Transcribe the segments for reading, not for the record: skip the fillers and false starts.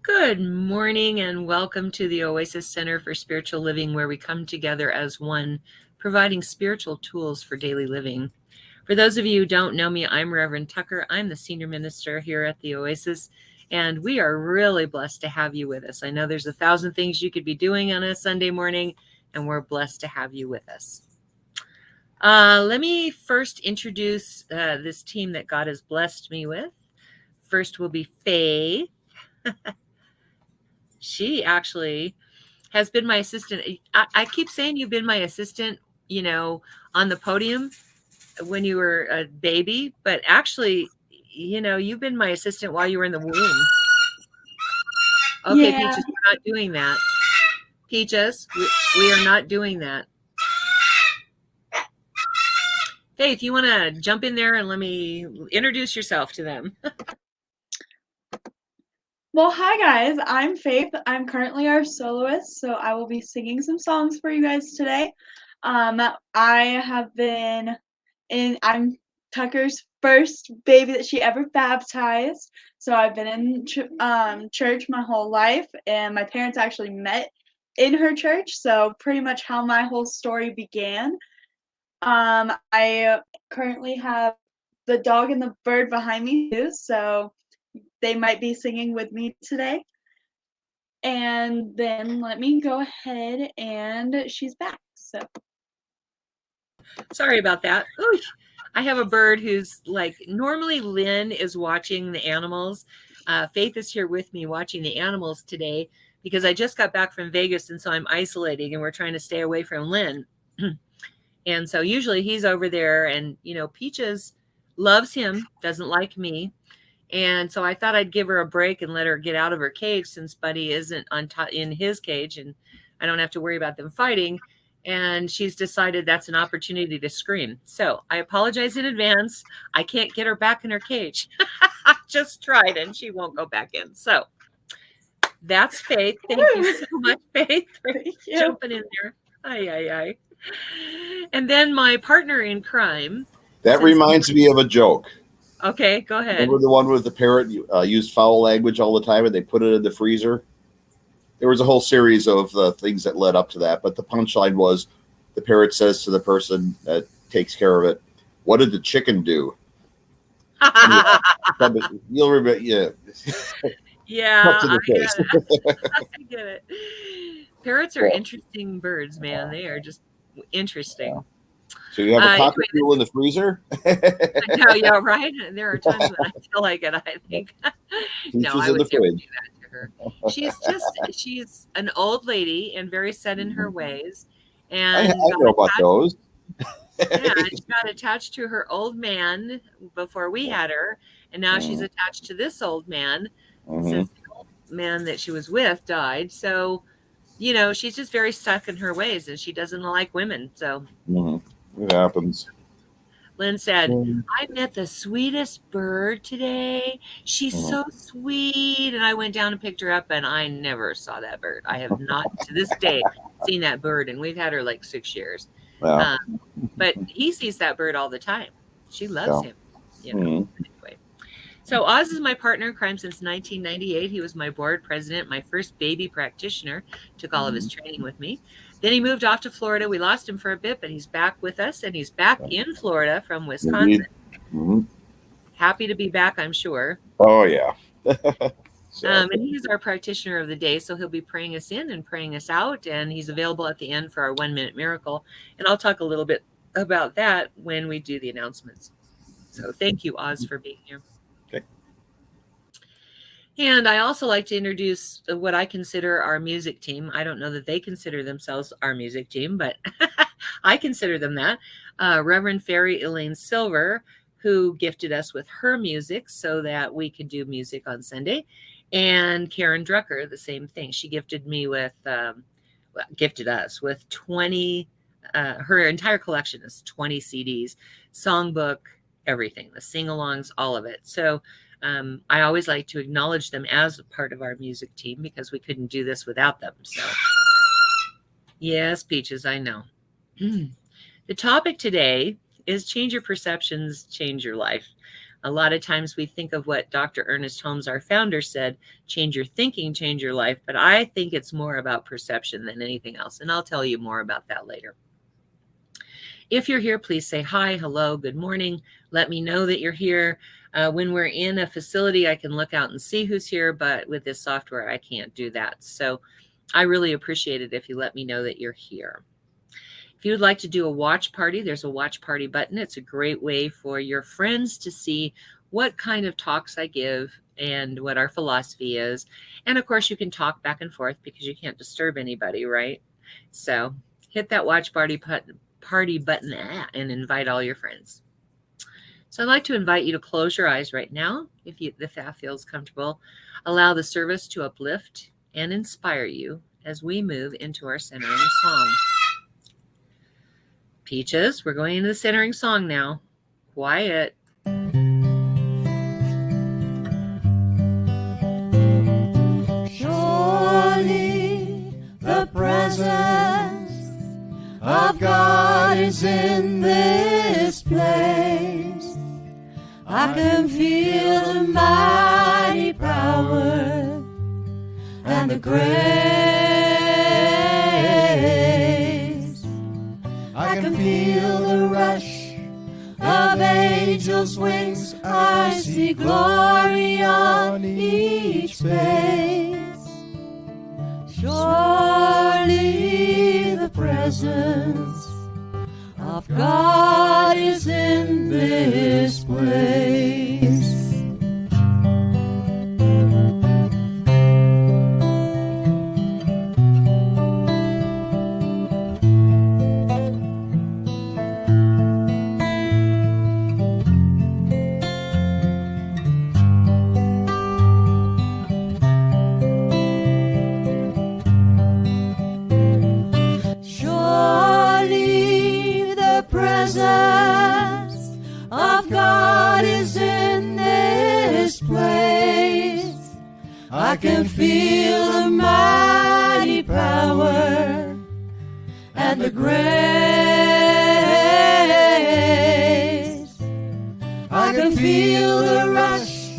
Good morning and welcome to the Oasis Center for Spiritual Living, where we come together as one, providing spiritual tools for daily living. For those of you who don't know me, I'm Reverend Tucker. I'm the senior minister here at the Oasis, and we are really blessed to have you with us. I know there's 1,000 things you could be doing on a Sunday morning, and we're blessed to have you with us. Let me first introduce this team that God has blessed me with. First will be Faye. She actually has been my assistant. I keep saying you've been my assistant, on the podium when you were a baby, but actually, you've been my assistant while you were in the womb. Okay, Yeah. Peaches, we're not doing that. Peaches, we are not doing that. Faith, you want to jump in there and let me introduce yourself to them? Well, hi guys, I'm Faith. I'm currently our soloist, so I will be singing some songs for you guys today. I'm Tucker's first baby that she ever baptized. So I've been in church my whole life, and my parents actually met in her church, so pretty much how my whole story began. I currently have the dog and the bird behind me too, so they might be singing with me today. And then let me go ahead, and she's back. So Sorry about that. Ooh, I have a bird who's like, normally Lynn is watching the animals. Faith is here with me watching the animals today because I just got back from Vegas, and so I'm isolating and we're trying to stay away from Lynn. And so usually he's over there, and Peaches loves him, doesn't like me. And so I thought I'd give her a break and let her get out of her cage since Buddy isn't in his cage, and I don't have to worry about them fighting. And she's decided that's an opportunity to scream. So I apologize in advance. I can't get her back in her cage. I just tried and she won't go back in. So that's Faith. Thank you so much, Faith, for jumping in there. Aye. And then my partner in crime. That reminds me of a joke. Okay, go ahead. Remember the one with the parrot used foul language all the time and they put it in the freezer? There was a whole series of things that led up to that, but the punchline was the parrot says to the person that takes care of it, "What did the chicken do?" You'll remember, yeah. Yeah, I get it. Parrots are interesting birds, man. They are just interesting. So you have a cockatiel in the freezer? Yeah, right. There are times when I feel like it. I think no, I would never do that to her. She's an old lady and very set in her ways. And I know about those. Yeah, she got attached to her old man before we had her, and now she's attached to this old man since the old man that she was with died. So, she's just very stuck in her ways, and she doesn't like women. So it happens. Lynn said, "I met the sweetest bird today. She's so sweet." And I went down and picked her up, and I never saw that bird. I have not to this day seen that bird, and we've had her like 6 years. Yeah. But he sees that bird all the time. She loves him. Anyway. So Oz is my partner in crime since 1998. He was my board president, my first baby practitioner, took all of his training with me. Then he moved off to Florida. We lost him for a bit, but he's back with us, and he's back in Florida from Wisconsin. Happy to be back, I'm sure. Oh, yeah. And he's our practitioner of the day, so he'll be praying us in and praying us out, and he's available at the end for our 1-minute miracle. And I'll talk a little bit about that when we do the announcements. So thank you, Oz, for being here. Okay. And I also like to introduce what I consider our music team. I don't know that they consider themselves our music team, but I consider them that. Reverend Fairy Elaine Silver, who gifted us with her music so that we could do music on Sunday. And Karen Drucker, the same thing. She gifted me with, gifted us with 20, her entire collection is 20 CDs, songbook, everything, the sing-alongs, all of it. So I always like to acknowledge them as a part of our music team because we couldn't do this without them. So yes, Peaches, I know. The topic today is change your perceptions, change your life. A lot of times we think of what Dr. Ernest Holmes, our founder, said, change your thinking, change your life. But I think it's more about perception than anything else. And I'll tell you more about that later. If you're here, please say hi, hello, good morning. Let me know that you're here. When we're in a facility, I can look out and see who's here, but with this software, I can't do that. So I really appreciate it if you let me know that you're here. If you would like to do a watch party, there's a watch party button. It's a great way for your friends to see what kind of talks I give and what our philosophy is. And of course, you can talk back and forth because you can't disturb anybody, right? So hit that watch party button and invite all your friends. So I'd like to invite you to close your eyes right now, if that feels comfortable. Allow the service to uplift and inspire you as we move into our centering song. Peaches, we're going into the centering song now. Quiet. Surely the presence of God is in this place. I can feel the mighty power and the grace. I can feel the rush of angels' wings. I see glory on each face. Surely the presence of God is in this place. I can feel the mighty power and the grace. I can feel the rush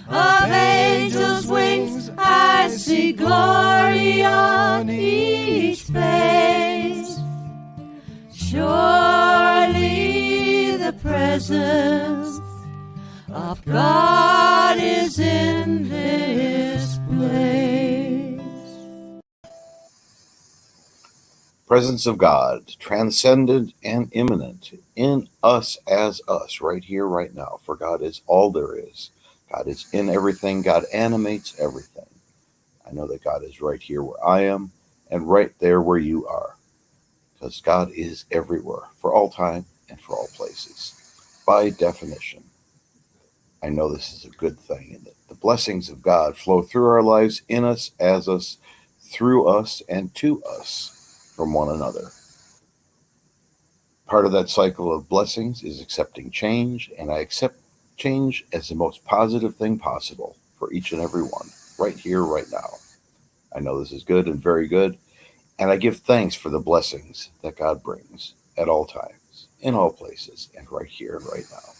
of angels' wings. I see glory on each face. Surely the presence of God is in this place. Presence of God, transcendent and immanent, in us as us, right here, right now. For God is all there is. God is in everything. God animates everything. I know that God is right here where I am and right there where you are. Because God is everywhere, for all time and for all places. By definition, I know this is a good thing, and that the blessings of God flow through our lives, in us, as us, through us, and to us from one another. Part of that cycle of blessings is accepting change, and I accept change as the most positive thing possible for each and every one, right here, right now. I know this is good and very good, and I give thanks for the blessings that God brings at all times, in all places, and right here and right now.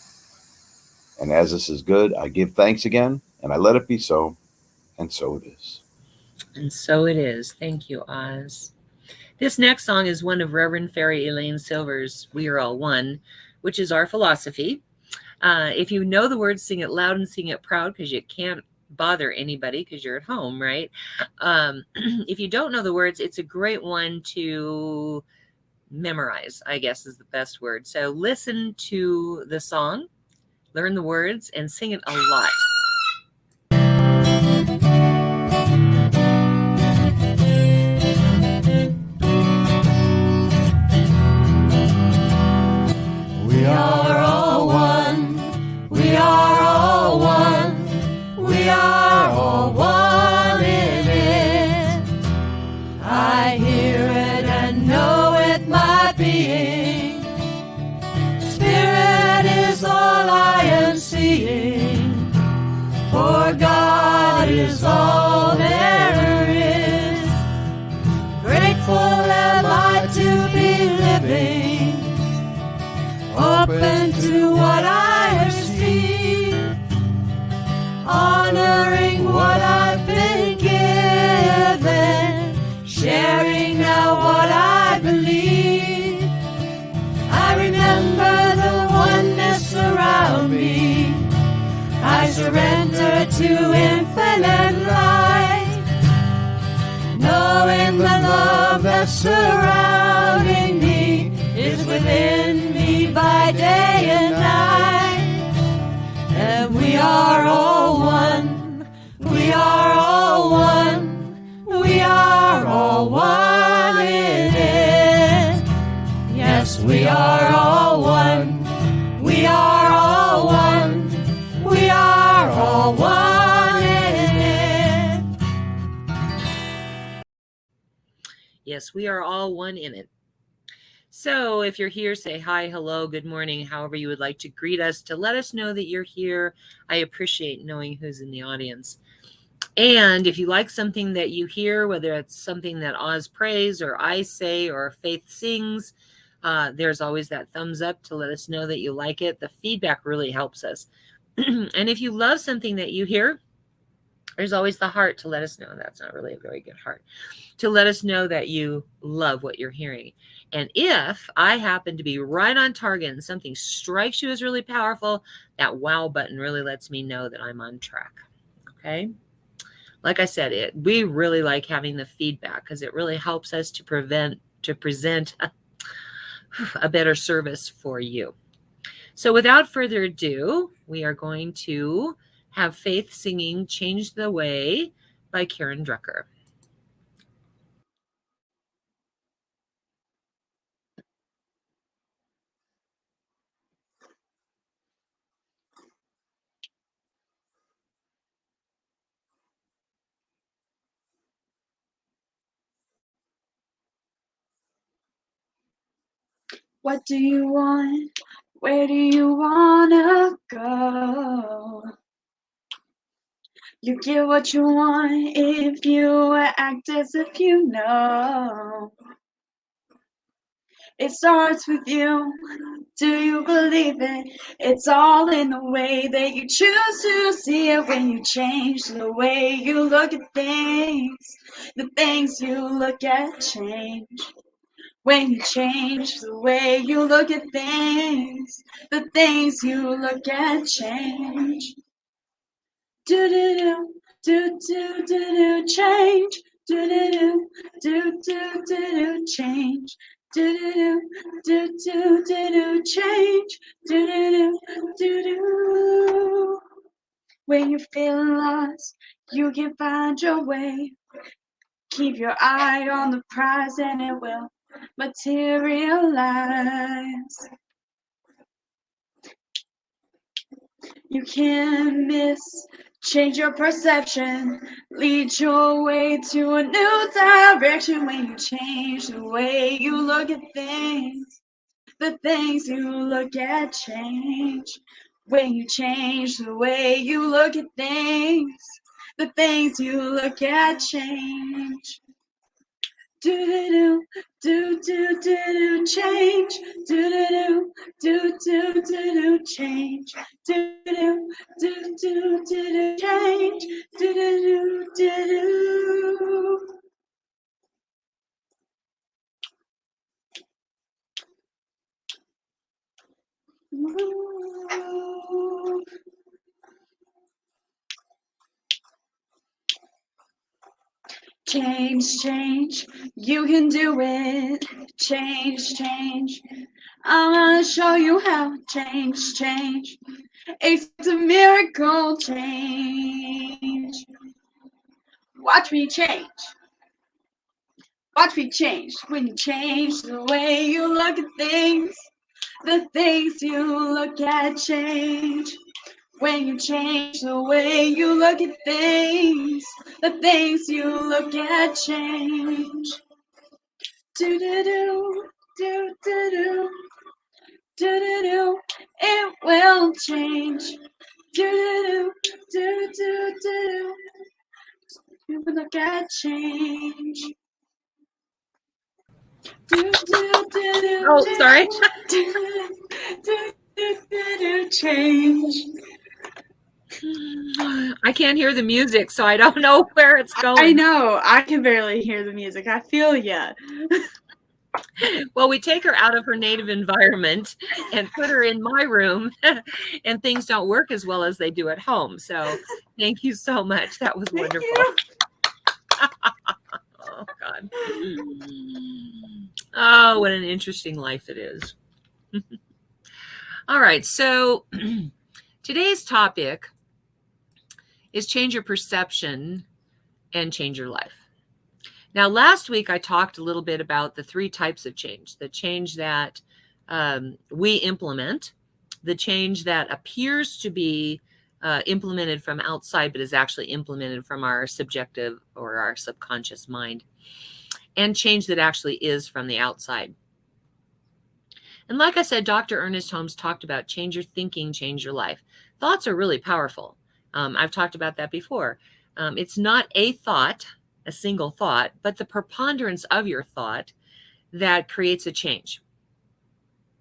And as this is good, I give thanks again, and I let it be so, and so it is. And so it is. Thank you, Oz. This next song is one of Reverend Fairy Elaine Silver's We Are All One, which is our philosophy. If you know the words, sing it loud and sing it proud, because you can't bother anybody because you're at home, right? If you don't know the words, it's a great one to memorize, I guess is the best word. So listen to the song, learn the words, and sing it a lot. We are all one. We are all one. We are all one in it. I hear it and know it, my being. Spirit is all I am seeing. For God is all there is. Grateful am I to be living, open to what I receive. that's surrounding me is within me by day and night. And we are all one. We are all one. We are all one in it. Yes, we are all one. We are all one. We are all one in it. Yes, we are all one in it. So if you're here, say hi, hello, good morning, however you would like to greet us to let us know that you're here. I appreciate knowing who's in the audience. And if you like something that you hear, whether it's something that Oz prays or I say or Faith sings, there's always that thumbs up to let us know that you like it. The feedback really helps us. And if you love something that you hear, there's always the heart to let us know. That's not really a very good heart. To let us know that you love what you're hearing. And if I happen to be right on target and something strikes you as really powerful, that wow button really lets me know that I'm on track. Okay? Like I said, we really like having the feedback because it really helps us to present a better service for you. So without further ado, we are going to have Faith singing Change the Way by Karen Drucker. What do you want? Where do you wanna go? You get what you want if you act as if you know. It starts with you. Do you believe it? It's all in the way that you choose to see it when you change the way you look at things. The things you look at change. When you change the way you look at things, the things you look at change. Do do do do do do do change. Do do do do do do change. Do do do do do do change. Do do do do. When you're feeling lost, you can find your way. Keep your eye on the prize and it will materialize. You can't miss. Change your perception. Lead your way to a new direction when you change the way you look at things. The things you look at change. When you change the way you look at things. The things you look at change. Do do do do do do change. Do do do do do do change. Do do do do do do change. Do do do do. Change, change, you can do it. Change, change, I'm gonna show you how. Change, change, it's a miracle. Change, watch me change. Watch me change. When you change the way you look at things, the things you look at change. When you change the way you look at things, the things you look at change. Do do do do do do do do do. It will change. Do do do do do. You look at change. Do do do do. Oh, sorry. Do do do do change. I can't hear the music, so I don't know where it's going. I know. I can barely hear the music. I feel ya. Well, we take her out of her native environment and put her in my room, and things don't work as well as they do at home. So thank you so much. That was wonderful. Oh, God. Oh, what an interesting life it is. All right. So today's topic is change your perception and change your life. Now, last week I talked a little bit about the 3 types of change: the change that we implement, the change that appears to be implemented from outside, but is actually implemented from our subjective or our subconscious mind, and change that actually is from the outside. And like I said, Dr. Ernest Holmes talked about change your thinking, change your life. Thoughts are really powerful. I've talked about that before. It's not a thought, a single thought, but the preponderance of your thought that creates a change.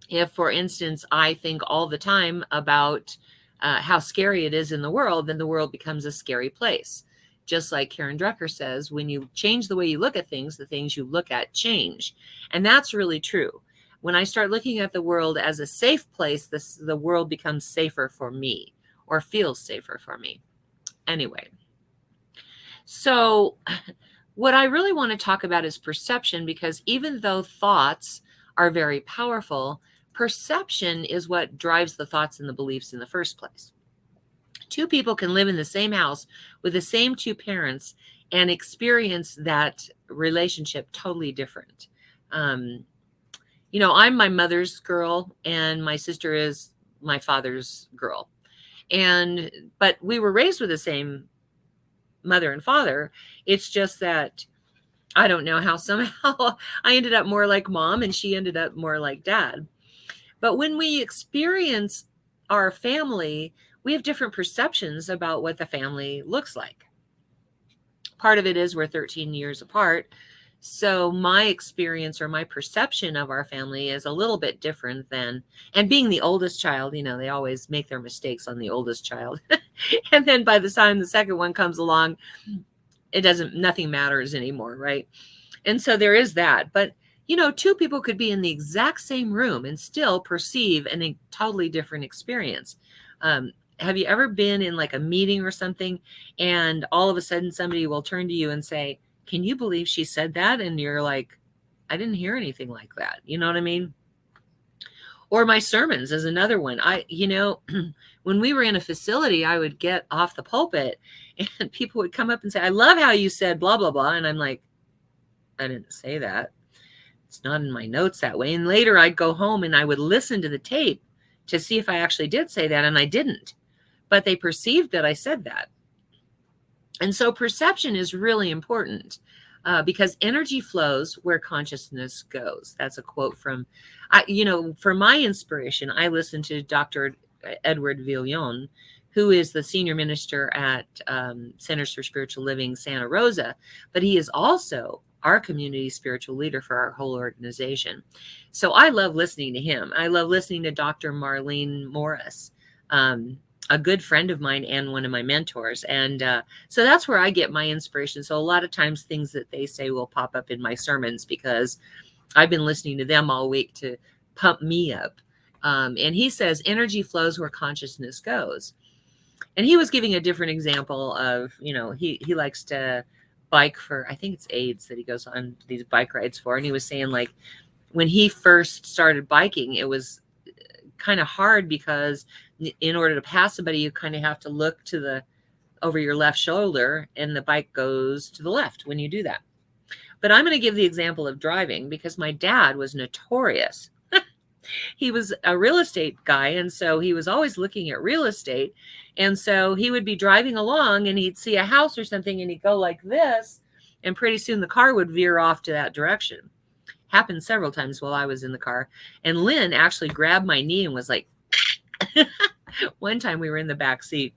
If, for instance, I think all the time about how scary it is in the world, then the world becomes a scary place. Just like Karen Drucker says, when you change the way you look at things, the things you look at change. And that's really true. When I start looking at the world as a safe place, the world becomes safer for me, or feels safer for me. Anyway, so what I really want to talk about is perception, because even though thoughts are very powerful, perception is what drives the thoughts and the beliefs in the first place. 2 people can live in the same house with the same 2 parents and experience that relationship totally different. You know, I'm my mother's girl and my sister is my father's girl. But we were raised with the same mother and father. It's just that I don't know how somehow I ended up more like mom and she ended up more like dad. But when we experience our family, we have different perceptions about what the family looks like. Part of it is we're 13 years apart. So my experience or my perception of our family is a little bit different than, and being the oldest child, you know, they always make their mistakes on the oldest child. And then by the time the second one comes along, nothing matters anymore, right? And so there is that. But, you know, 2 people could be in the exact same room and still perceive a totally different experience. Have you ever been in like a meeting or something, and all of a sudden somebody will turn to you and say, "Can you believe she said that?" And you're like, "I didn't hear anything like that." You know what I mean? Or my sermons is another one. When we were in a facility, I would get off the pulpit and people would come up and say, "I love how you said blah, blah, blah." And I'm like, I didn't say that. It's not in my notes that way. And later I'd go home and I would listen to the tape to see if I actually did say that. And I didn't, but they perceived that I said that. And so perception is really important because energy flows where consciousness goes. That's a quote from, for my inspiration, I listened to Dr. Edward Villon, who is the senior minister at Centers for Spiritual Living, Santa Rosa, but he is also our community spiritual leader for our whole organization. So I love listening to him. I love listening to Dr. Marlene Morris, a good friend of mine and one of my mentors. And so that's where I get my inspiration. So a lot of times things that they say will pop up in my sermons because I've been listening to them all week to pump me up. And he says energy flows where consciousness goes. And he was giving a different example of, he likes to bike for, I think it's AIDS that he goes on these bike rides for. And he was saying, like, when he first started biking, it was kind of hard because in order to pass somebody, you kind of have to look over your left shoulder, and the bike goes to the left when you do that. But I'm going to give the example of driving because my dad was notorious. He was a real estate guy, and so he was always looking at real estate. And so he would be driving along and he'd see a house or something and he'd go like this, and pretty soon the car would veer off to that direction. Happened several times while I was in the car. And Lynn actually grabbed my knee and was like, one time we were in the back seat.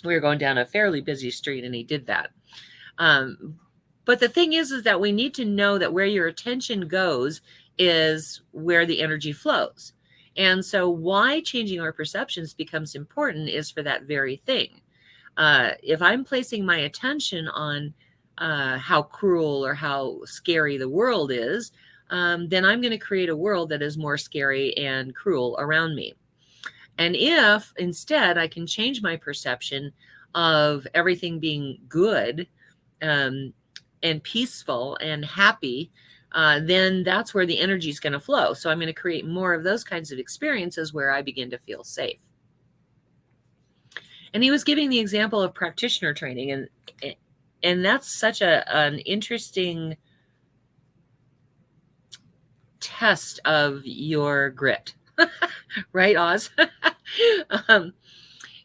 We were going down a fairly busy street and he did that. But the thing is that we need to know that where your attention goes is where the energy flows. And so why changing our perceptions becomes important is for that very thing. If I'm placing my attention on how cruel or how scary the world is, then I'm going to create a world that is more scary and cruel around me. And if instead I can change my perception of everything being good, and peaceful and happy, then that's where the energy is going to flow. So I'm going to create more of those kinds of experiences where I begin to feel safe. And he was giving the example of practitioner training, and that's such an interesting test of your grit, right, Oz?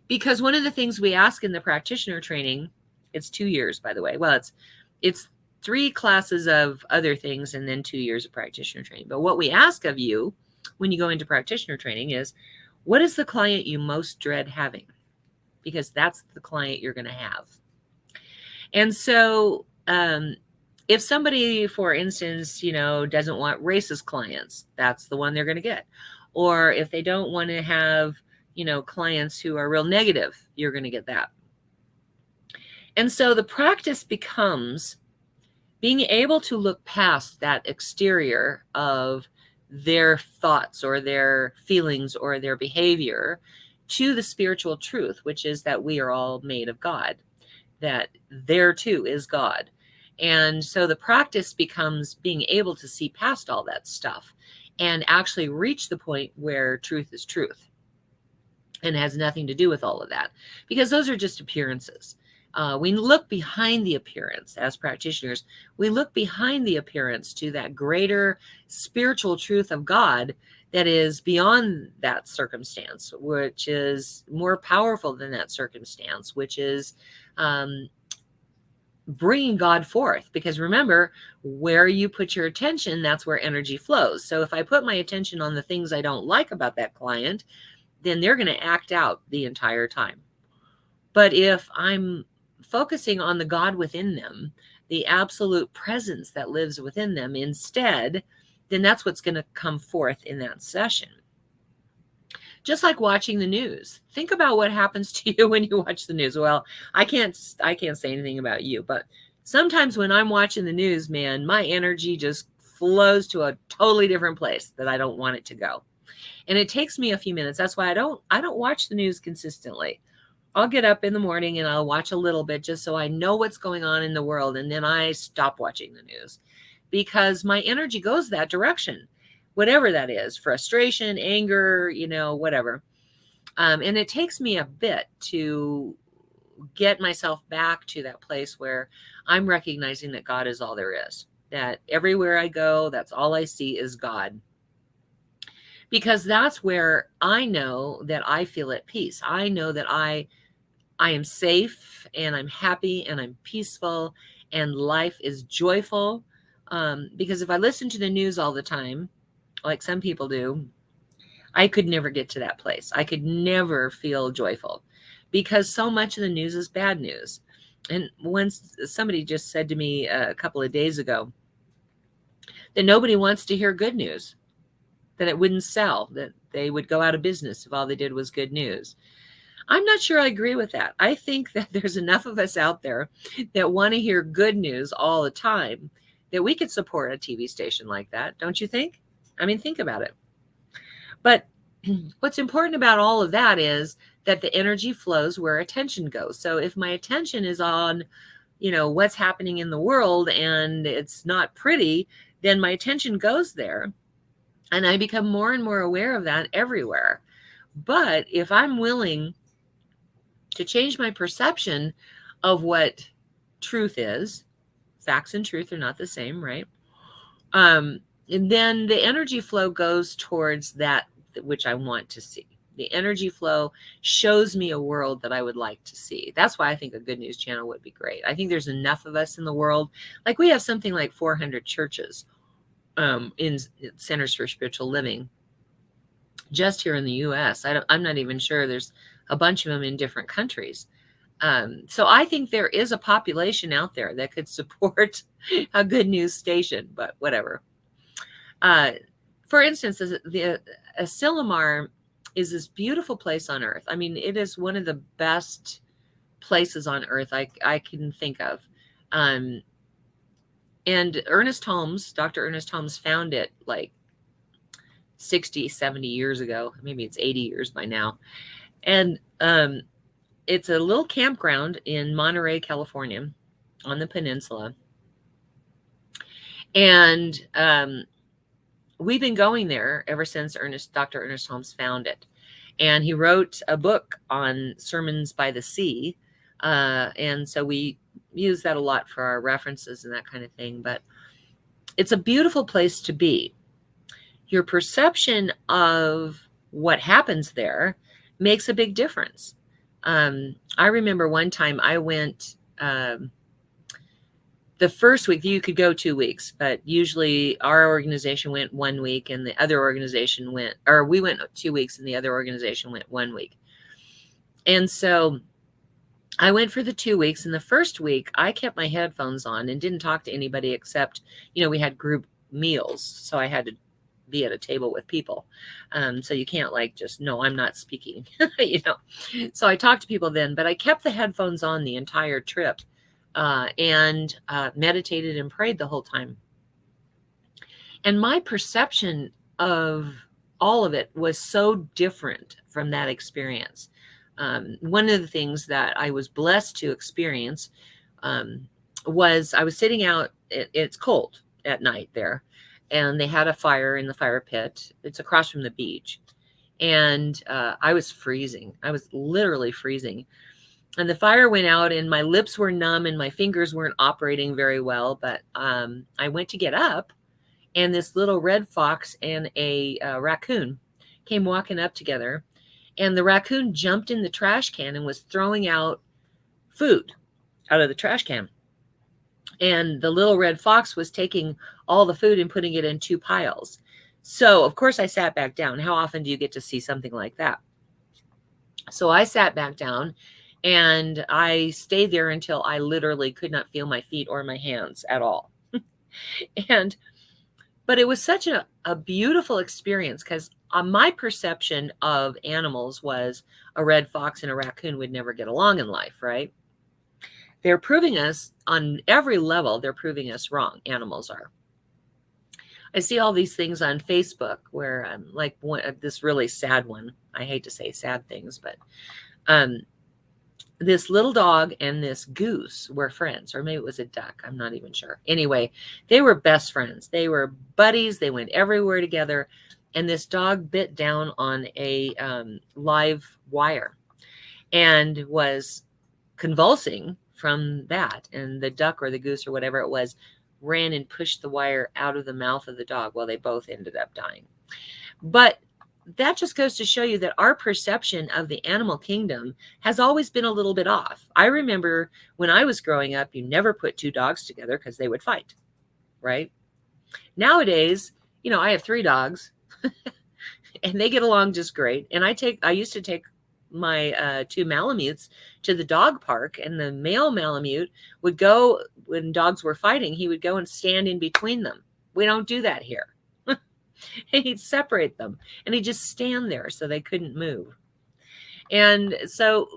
Because one of the things we ask in the practitioner training, it's 2 years, by the way. Well, it's 3 classes of other things and then 2 years of practitioner training. But what we ask of you when you go into practitioner training is, what is the client you most dread having? Because that's the client you're going to have. And so if somebody, for instance, doesn't want racist clients, that's the one they're going to get. Or if they don't want to have, clients who are real negative, you're going to get that. And so the practice becomes being able to look past that exterior of their thoughts or their feelings or their behavior to the spiritual truth, which is that we are all made of God, that there too is God. And so the practice becomes being able to see past all that stuff and actually reach the point where truth is truth and has nothing to do with all of that, because those are just appearances. We look behind the appearance as practitioners. We look behind the appearance to that greater spiritual truth of God that is beyond that circumstance, which is more powerful than that circumstance, which is bringing God forth. Because remember, where you put your attention, that's where energy flows. So if I put my attention on the things I don't like about that client, then they're going to act out the entire time. But if I'm focusing on the God within them, the absolute presence that lives within them instead, then that's what's going to come forth in that session. Just like watching the news. Think about what happens to you when you watch the news. Well, I can't say anything about you, but sometimes when I'm watching the news, man, my energy just flows to a totally different place that I don't want it to go. And it takes me a few minutes. That's why I don't watch the news consistently. I'll get up in the morning and I'll watch a little bit just so I know what's going on in the world. And then I stop watching the news because my energy goes that direction, whatever that is, frustration, anger, whatever. And it takes me a bit to get myself back to that place where I'm recognizing that God is all there is, that everywhere I go, that's all I see is God. Because that's where I know that I feel at peace. I know that I am safe and I'm happy and I'm peaceful and life is joyful. Because if I listen to the news all the time, like some people do, I could never get to that place. I could never feel joyful because so much of the news is bad news. And once somebody just said to me a couple of days ago that nobody wants to hear good news, that it wouldn't sell, that they would go out of business if all they did was good news. I'm not sure I agree with that. I think that there's enough of us out there that want to hear good news all the time that we could support a TV station like that. Don't you think? I mean, think about it. But what's important about all of that is that the energy flows where attention goes. So if my attention is on, what's happening in the world and it's not pretty, then my attention goes there. And I become more and more aware of that everywhere. But if I'm willing to change my perception of what truth is, facts and truth are not the same, right? And then the energy flow goes towards that which I want to see. The energy flow shows me a world that I would like to see. That's why I think a Good News Channel would be great. I think there's enough of us in the world. Like we have something like 400 churches in Centers for Spiritual Living just here in the U.S. I'm not even sure. There's a bunch of them in different countries. So I think there is a population out there that could support a good news station, but whatever. For instance, Asilomar is this beautiful place on earth. I mean, it is one of the best places on earth I can think of. And Ernest Holmes, Dr. Ernest Holmes, found it like 60, 70 years ago. Maybe it's 80 years by now. And it's a little campground in Monterey, California, on the peninsula. And we've been going there ever since Dr. Ernest Holmes found it. And he wrote a book on sermons by the sea. And so we use that a lot for our references and that kind of thing. But it's a beautiful place to be. Your perception of what happens there makes a big difference. I remember one time I went the first week. You could go 2 weeks, but usually our organization went 1 week and the other organization went, or we went 2 weeks and the other organization went 1 week. And so I went for the 2 weeks. And the first week I kept my headphones on and didn't talk to anybody except, we had group meals. So I had to be at a table with people. So you can't just, no, I'm not speaking, So I talked to people then, but I kept the headphones on the entire trip. And meditated and prayed the whole time. And my perception of all of it was so different from that experience. One of the things that I was blessed to experience was I was sitting out, it's cold at night there, and they had a fire in the fire pit. It's across from the beach. And I was freezing. I was literally freezing. And the fire went out and my lips were numb and my fingers weren't operating very well. But I went to get up and this little red fox and a raccoon came walking up together. And the raccoon jumped in the trash can and was throwing out food out of the trash can. And the little red fox was taking all the food and putting it in 2 piles. So, of course, I sat back down. How often do you get to see something like that? So I sat back down. And I stayed there until I literally could not feel my feet or my hands at all. But it was such a beautiful experience because my perception of animals was a red fox and a raccoon would never get along in life, right? They're proving us on every level, they're proving us wrong. Animals are. I see all these things on Facebook where this really sad one. I hate to say sad things, but this little dog and this goose were friends, or maybe it was a duck. I'm not even sure. Anyway, they were best friends. They were buddies. They went everywhere together. And this dog bit down on a live wire and was convulsing from that. And the duck or the goose or whatever it was ran and pushed the wire out of the mouth of the dog. Well, they both ended up dying. But that just goes to show you that our perception of the animal kingdom has always been a little bit off. I remember when I was growing up, you never put 2 dogs together because they would fight, right? Nowadays, I have 3 dogs and they get along just great. And I used to take my 2 Malamutes to the dog park, and the male Malamute would go when dogs were fighting. He would go and stand in between them. We don't do that here. And he'd separate them and he'd just stand there so they couldn't move. And so,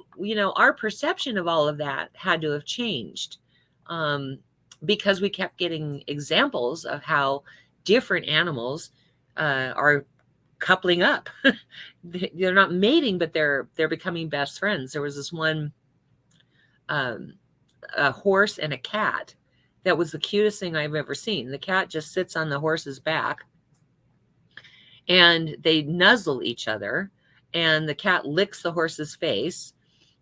our perception of all of that had to have changed because we kept getting examples of how different animals are coupling up. They're not mating, but they're becoming best friends. There was this one a horse and a cat that was the cutest thing I've ever seen. The cat just sits on the horse's back and they nuzzle each other, and the cat licks the horse's face.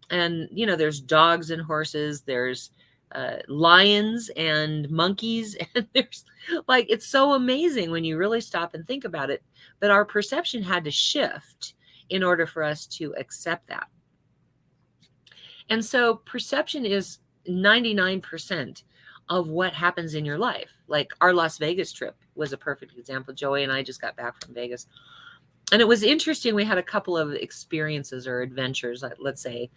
And, there's dogs and horses, there's lions and monkeys. And there's it's so amazing when you really stop and think about it. But our perception had to shift in order for us to accept that. And so perception is 99% of what happens in your life. Like our Las Vegas trip was a perfect example. Joey and I just got back from Vegas. And it was interesting. We had a couple of experiences or adventures, let's say,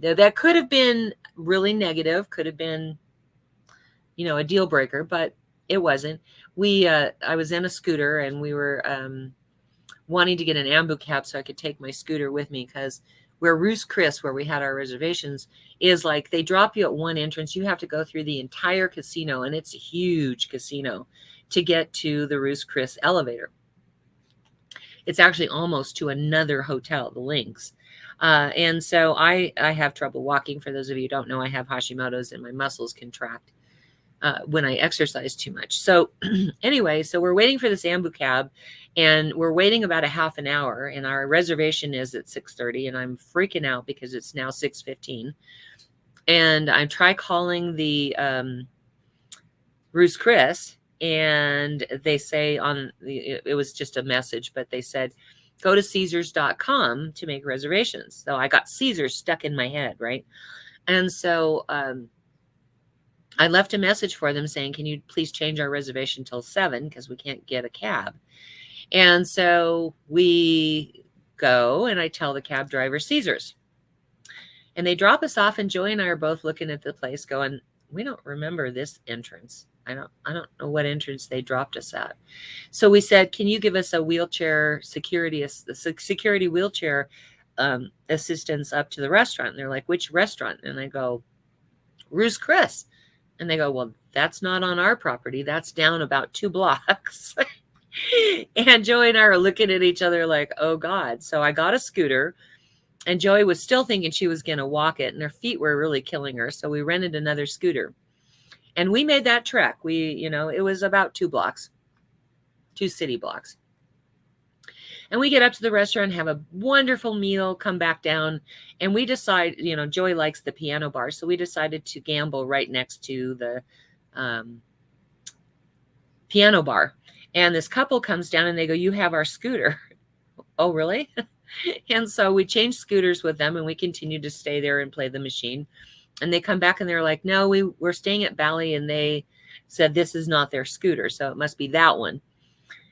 that could have been really negative, could have been, a deal breaker, but it wasn't. I was in a scooter and we were wanting to get an Ambu cab so I could take my scooter with me, because where Ruth's Chris, where we had our reservations, is they drop you at one entrance. You have to go through the entire casino, and it's a huge casino, to get to the Ruth's Chris elevator. It's actually almost to another hotel, the Lynx. And so I have trouble walking. For those of you who don't know, I have Hashimoto's and my muscles contract when I exercise too much. So anyway, so we're waiting for this Ambu cab, and we're waiting about a half an hour, and our reservation is at 6:30, and I'm freaking out because it's now 6:15. And I try calling the Ruth's Chris, and they say it was just a message, but they said, go to Caesars.com to make reservations. So I got Caesars stuck in my head, right? And so I left a message for them saying, can you please change our reservation till 7 because we can't get a cab. And so we go, and I tell the cab driver Caesars. And they drop us off, and Joey and I are both looking at the place going, we don't remember this entrance. I don't know what entrance they dropped us at. So we said, can you give us a wheelchair security wheelchair assistance up to the restaurant? And they're like, which restaurant? And I go, Ruth's Chris. And they go, well, that's not on our property. That's down about 2 blocks. And Joey and I are looking at each other like, oh God. So I got a scooter, and Joey was still thinking she was going to walk it, and her feet were really killing her. So we rented another scooter, and we made that trek. It was about 2 blocks, 2 city blocks. And we get up to the restaurant, have a wonderful meal, come back down, and we decide, Joey likes the piano bar. So we decided to gamble right next to the piano bar. And this couple comes down, and they go, you have our scooter. Oh, really? And so we changed scooters with them, and we continued to stay there and play the machine. And they come back, and they're like, no, we're staying at Bally, and they said this is not their scooter, so it must be that one.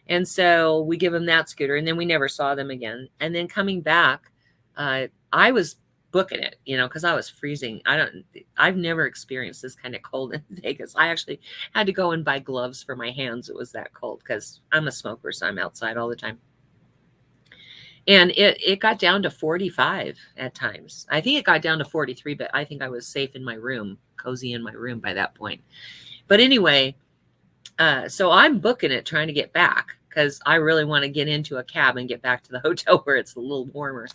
And so we give them that scooter, and then we never saw them again. And then coming back, I was booking it, because I was freezing. I've never experienced this kind of cold in Vegas. I actually had to go and buy gloves for my hands. It was that cold because I'm a smoker, so I'm outside all the time. And it got down to 45 at times. I think it got down to 43, but I think I was safe in my room, cozy in my room by that point. But anyway, so I'm booking it, trying to get back because I really want to get into a cab and get back to the hotel where it's a little warmer.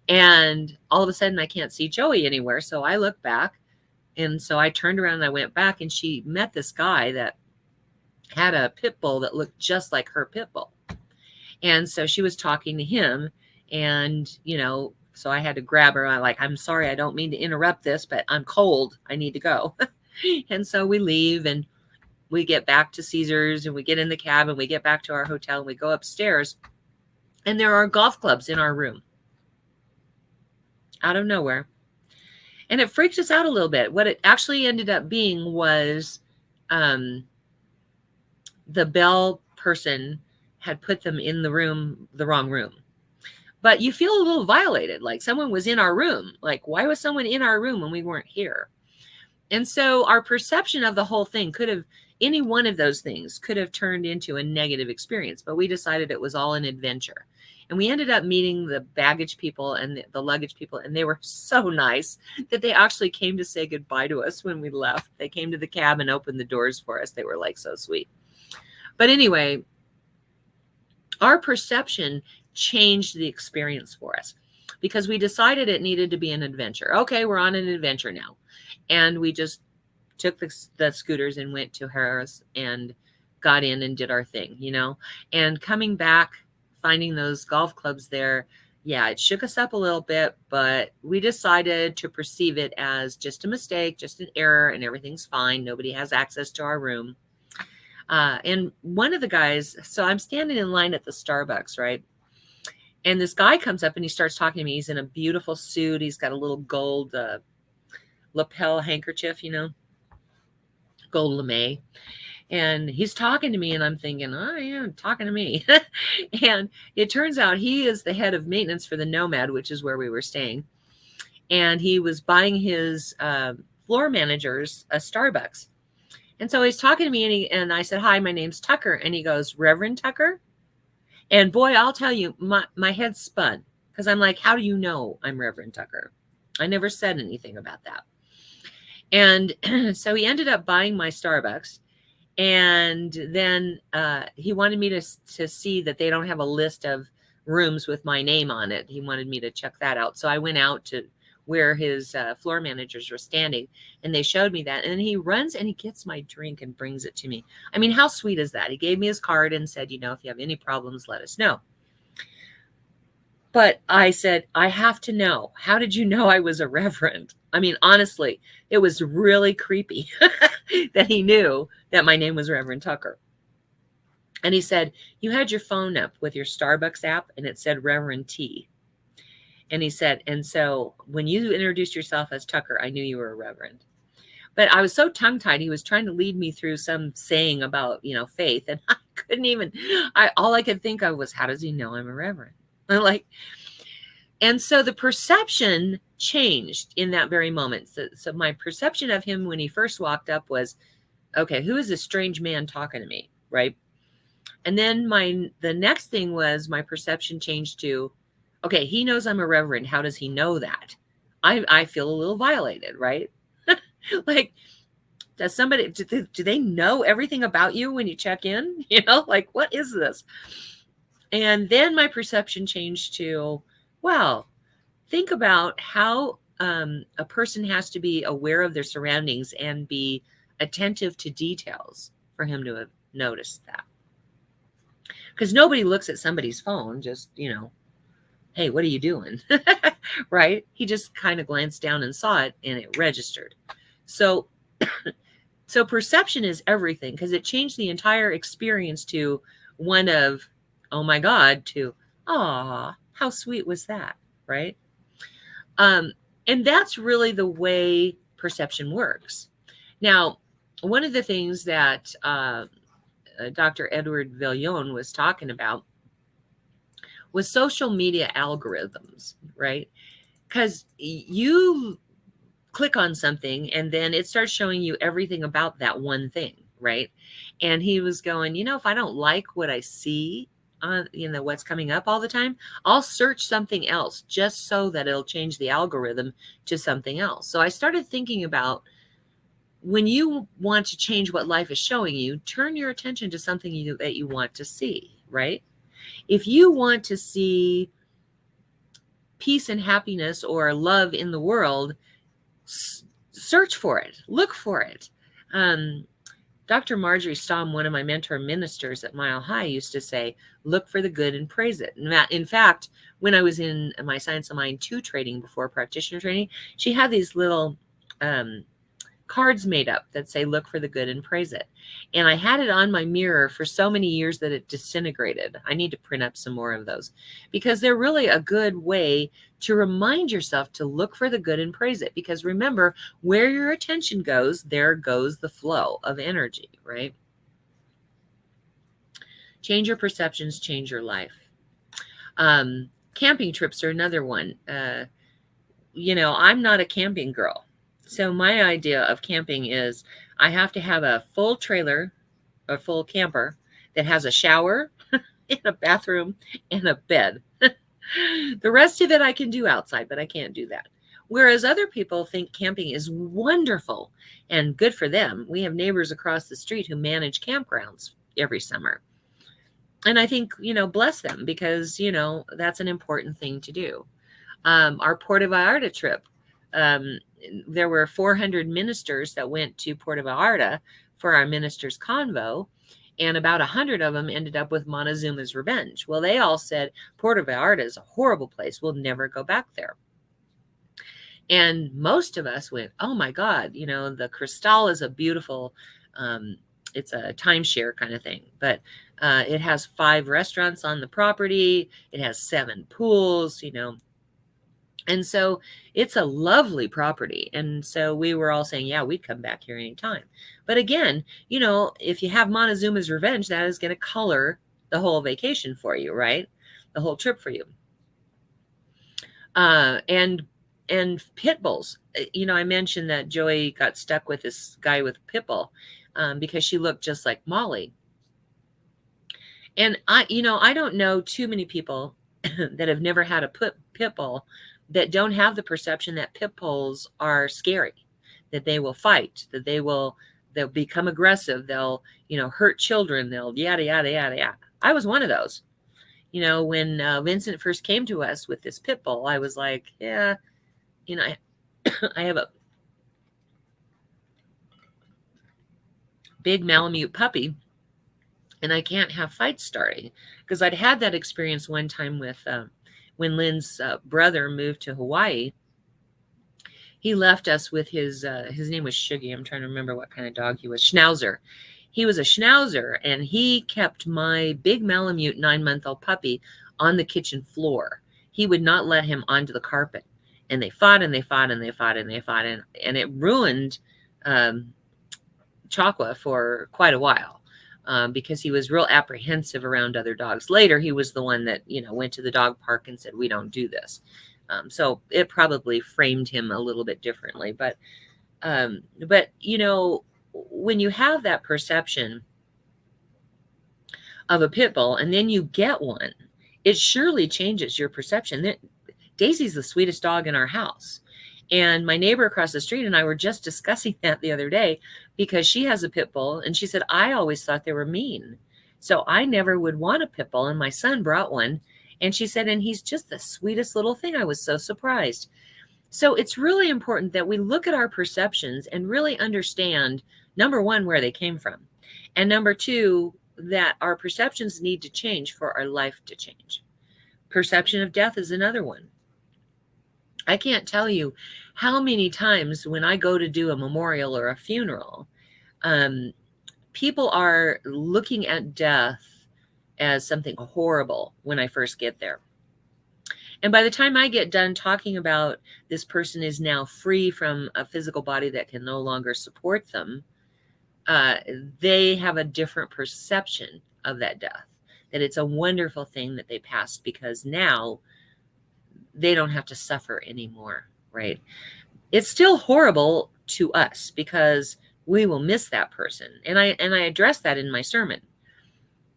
And all of a sudden I can't see Joey anywhere. So I look back, and so I turned around and I went back, and she met this guy that had a pit bull that looked just like her pit bull. And so she was talking to him, and, so I had to grab her. I'm sorry, I don't mean to interrupt this, but I'm cold. I need to go. And so we leave, and we get back to Caesars, and we get in the cab, and we get back to our hotel, and we go upstairs, and there are golf clubs in our room out of nowhere. And it freaked us out a little bit. What it actually ended up being was the bell person had put them in the wrong room. But you feel a little violated, like someone was in our room. Like, why was someone in our room when we weren't here? And so our perception of the whole thing any one of those things could have turned into a negative experience, but we decided it was all an adventure. And we ended up meeting the baggage people and the luggage people, and they were so nice that they actually came to say goodbye to us when we left. They came to the cab and opened the doors for us. They were so sweet. But anyway, our perception changed the experience for us because we decided it needed to be an adventure. Okay, we're on an adventure now. And we just took the scooters and went to Harris and got in and did our thing, And coming back, finding those golf clubs there, yeah, it shook us up a little bit, but we decided to perceive it as just a mistake, just an error, and everything's fine. Nobody has access to our room. And one of the guys, so I'm standing in line at the Starbucks, right? And this guy comes up and he starts talking to me. He's in a beautiful suit. He's got a little gold lapel handkerchief, gold lame. And he's talking to me, and I'm thinking, oh, yeah, talking to me. And it turns out he is the head of maintenance for the Nomad, which is where we were staying. And he was buying his floor managers a Starbucks. And so he's talking to me, and I said, hi, my name's Tucker. And he goes, Reverend Tucker? And boy, I'll tell you, my head spun because I'm like, how do you know I'm Reverend Tucker? I never said anything about that. And so he ended up buying my Starbucks. And then he wanted me to see that they don't have a list of rooms with my name on it. He wanted me to check that out. So I went out to where his floor managers were standing, and they showed me that. And then he runs and he gets my drink and brings it to me. I mean, how sweet is that? He gave me his card and said, if you have any problems, let us know. But I said, I have to know. How did you know I was a reverend? I mean, honestly, it was really creepy that he knew that my name was Reverend Tucker. And he said, you had your phone up with your Starbucks app and it said Reverend T. And he said, and so when you introduced yourself as Tucker, I knew you were a reverend. But I was so tongue-tied. He was trying to lead me through some saying about, faith. And I couldn't even, all I could think of was, how does he know I'm a reverend? And so the perception changed in that very moment. So my perception of him when he first walked up was, okay, who is this strange man talking to me, right? And then the next thing was my perception changed to, okay, he knows I'm a reverend. How does he know that? I feel a little violated, right? Like, does somebody, do they know everything about you when you check in? What is this? And then my perception changed to, well, think about how a person has to be aware of their surroundings and be attentive to details for him to have noticed that. Because nobody looks at somebody's phone, just, hey, what are you doing? Right? He just kind of glanced down and saw it and it registered. So perception is everything, because it changed the entire experience to one of, oh my God, to, ah, how sweet was that, right? And that's really the way perception works. Now, one of the things that Dr. Edward Villion was talking about was social media algorithms, right? Because you click on something and then it starts showing you everything about that one thing, right? And he was going, if I don't like what I see on, what's coming up all the time, I'll search something else just so that it'll change the algorithm to something else. So I started thinking about, when you want to change what life is showing you, turn your attention to something that you want to see, right? If you want to see peace and happiness or love in the world, search for it, look for it. Dr. Marjorie Stamm, one of my mentor ministers at Mile High, used to say, look for the good and praise it. And in fact, when I was in my Science of Mind 2 training before practitioner training, she had these little cards made up that say, look for the good and praise it. And I had it on my mirror for so many years that it disintegrated. I need to print up some more of those, because they're really a good way to remind yourself to look for the good and praise it. Because remember, where your attention goes, there goes the flow of energy, right? Change your perceptions, change your life. Camping trips are another one. I'm not a camping girl. So my idea of camping is I have to have a full trailer, a full camper that has a shower and a bathroom and a bed. The rest of it I can do outside, but I can't do that. Whereas other people think camping is wonderful and good for them. We have neighbors across the street who manage campgrounds every summer. And I think, bless them, because, that's an important thing to do. Our Puerto Vallarta trip, there were 400 ministers that went to Puerto Vallarta for our ministers' convo, and about 100 of them ended up with Montezuma's Revenge. Well, they all said, Puerto Vallarta is a horrible place. We'll never go back there. And most of us went, oh my God, the Cristal is a beautiful, it's a timeshare kind of thing, but it has 5 restaurants on the property. It has 7 pools, And so it's a lovely property. And so we were all saying, yeah, we'd come back here anytime. But again, if you have Montezuma's Revenge, that is going to color the whole vacation for you, right? The whole trip for you. And pit bulls. I mentioned that Joey got stuck with this guy with pit bull because she looked just like Molly. And I don't know too many people that have never had a pit bull that don't have the perception that pit bulls are scary, that they will fight, that they'll become aggressive, they'll, hurt children, they'll yada, yada, yada, yada. I was one of those. When Vincent first came to us with this pit bull, I was like, yeah, you know, I have a big Malamute puppy, and I can't have fights starting, because I'd had that experience one time with when Lynn's brother moved to Hawaii. He left us with his name was Shuggy. I'm trying to remember what kind of dog he was. Schnauzer. He was a Schnauzer, and he kept my big Malamute 9-month-old puppy on the kitchen floor. He would not let him onto the carpet. And they fought and they fought and they fought and they fought. And it ruined Chakwa for quite a while, because he was real apprehensive around other dogs. Later, he was the one that, you know, went to the dog park and said, we don't do this. So it probably framed him a little bit differently. But you know, when you have that perception of a pit bull and then you get one, it surely changes your perception. Daisy's the sweetest dog in our house. And my neighbor across the street and I were just discussing that the other day, because she has a pit bull, and she said, I always thought they were mean, so I never would want a pit bull. And my son brought one, and she said, and he's just the sweetest little thing. I was so surprised. So it's really important that we look at our perceptions and really understand, number one, where they came from. And number two, that our perceptions need to change for our life to change. Perception of death is another one. I can't tell you how many times when I go to do a memorial or a funeral, people are looking at death as something horrible when I first get there. And by the time I get done talking about this person is now free from a physical body that can no longer support them, they have a different perception of that death, that it's a wonderful thing that they passed, because now they don't have to suffer anymore, right? It's still horrible to us because we will miss that person. And I address that in my sermon.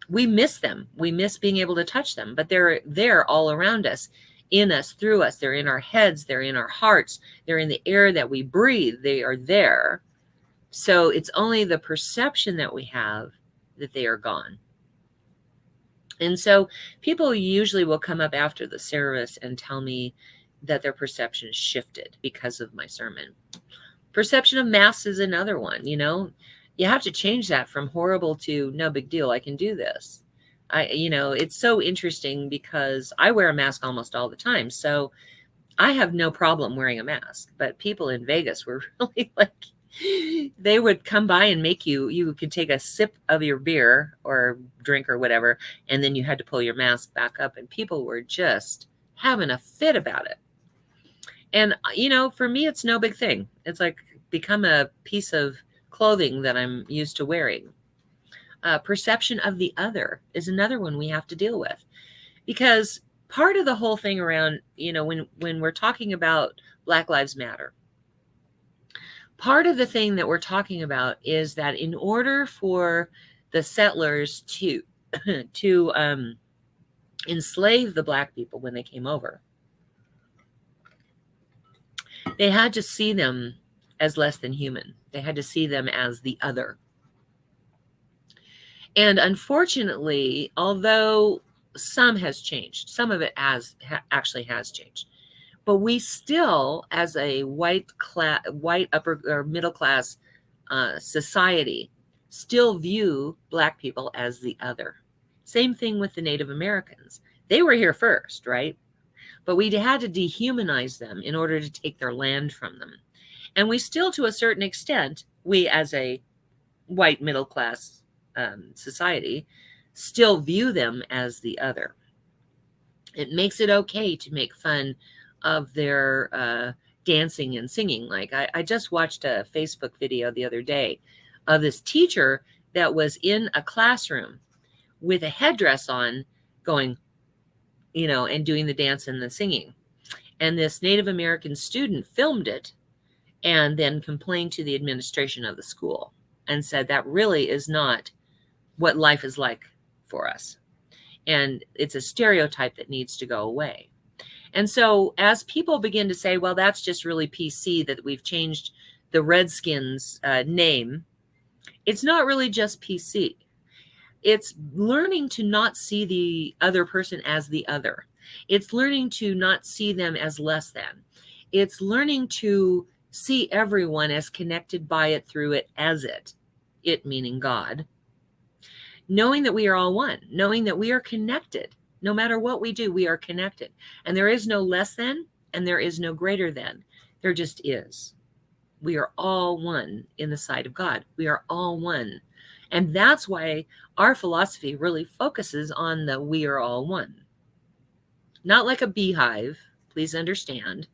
We miss them. We miss being able to touch them, but they're there all around us, in us, through us. They're in our heads. They're in our hearts. They're in the air that we breathe. They are there. So it's only the perception that we have that they are gone. And so people usually will come up after the service and tell me that their perception shifted because of my sermon. Perception of masks is another one. You know, you have to change that from horrible to no big deal, I can do this. You know, it's so interesting because I wear a mask almost all the time. So I have no problem wearing a mask. But people in Vegas were really like, they would come by and make you could take a sip of your beer or drink or whatever, and then you had to pull your mask back up, and people were just having a fit about it. And, you know, for me, it's no big thing. It's like become a piece of clothing that I'm used to wearing. Perception of the other is another one we have to deal with, because part of the whole thing around, you know, when we're talking about Black Lives Matter, part of the thing that we're talking about is that in order for the settlers to enslave the Black people when they came over, they had to see them as less than human. They had to see them as the other. And unfortunately, although some has changed, some of it actually has changed, but we still, as a white upper or middle class society, still view Black people as the other. Same thing with the Native Americans. They were here first, right? But we had to dehumanize them in order to take their land from them. And we still, to a certain extent, we as a white middle class society, still view them as the other. It makes it okay to make fun of their dancing and singing. Like I just watched a Facebook video the other day of this teacher that was in a classroom with a headdress on, going, you know, and doing the dance and the singing. And this Native American student filmed it and then complained to the administration of the school and said that really is not what life is like for us. And it's a stereotype that needs to go away. And so as people begin to say, well, that's just really PC that we've changed the Redskins name, it's not really just PC. It's learning to not see the other person as the other. It's learning to not see them as less than. It's learning to see everyone as connected by it, through it, as it. It meaning God. Knowing that we are all one. Knowing that we are connected. No matter what we do, we are connected. And there is no less than, and there is no greater than. There just is. We are all one in the sight of God. We are all one. And that's why our philosophy really focuses on the we are all one. Not like a beehive. Please understand